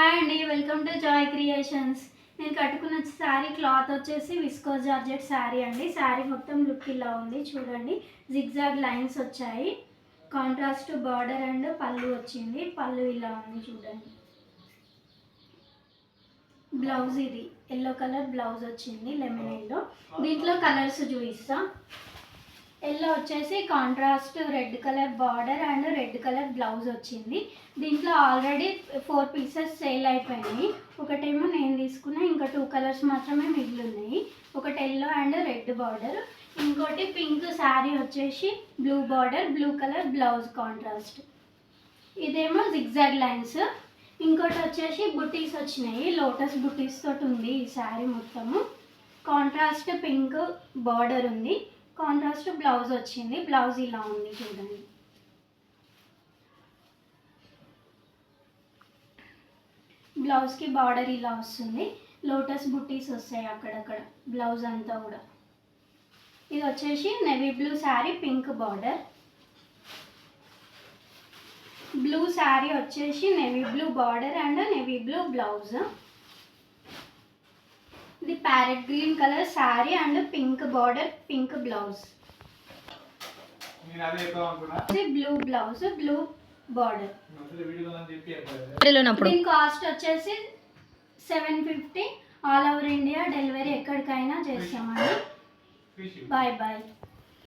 Hi అండి, welcome to Joy creations. నేను కట్టుకున్న శారీ క్లాత్ వచ్చేసి విస్కోస్ జార్జెట్ శారీ అండి. శారీ మొత్తం లుక్ ఇలా ఉంది చూడండి. జిగ్జాగ్ లైన్స్ వచ్చాయి. కాంట్రాస్ట్ బార్డర్ అండ్ పళ్ళు వచ్చింది. పళ్ళు ఇలా ఉంది చూడండి. బ్లౌజ్ ఇది ఎల్లో కలర్ బ్లౌజ్ వచ్చింది, లెమన్ ఎల్లో. దీంట్లో కలర్స్ చూపిస్తా. ఎల్లో వచ్చేసి contrast red colour border and red colour blouse వచ్చింది. దీంట్లో ఆల్రెడీ 4 పీసెస్ సేల్ అయిపోయినాయి. ఒకటేమో నేను తీసుకున్నా, ఇంకా 2 కలర్స్ మాత్రమే మిగిలి ఉన్నాయి. ఒకటి ఎల్లో అండ్ రెడ్ బార్డర్, ఇంకోటి పింక్ శారీ వచ్చేసి blue border, blue colour blouse contrast. ఇదేమో జిగ్జాగ్ లైన్స్. ఇంకోటి వచ్చేసి బుటీస్ వచ్చినాయి, లోటస్ బుటీస్ తోటి ఉంది ఈ శారీ మొత్తము. కాంట్రాస్ట్ పింక్ బార్డర్ ఉంది, కాంట్రాస్ట్ బ్లౌజ్ వచ్చింది. బ్లౌజ్ ఇలా ఉంది చూడండి. బ్లౌజ్కి బార్డర్ ఇలా వస్తుంది. లోటస్ బుట్టీస్ వస్తాయి అక్కడక్కడ బ్లౌజ్ అంతా కూడా. ఇది వచ్చేసి navy blue sari, pink border. Blue sari వచ్చేసి navy blue border and navy blue blouse. ఇది parrot green colour sari and pink border, pink blouse. Blue blouse, blue border. దీని కాస్ట్ వచ్చేసి 750. ఆల్ ఓవర్ ఇండియా డెలివరీ ఎక్కడికైనా చేస్తామండి. Bye bye.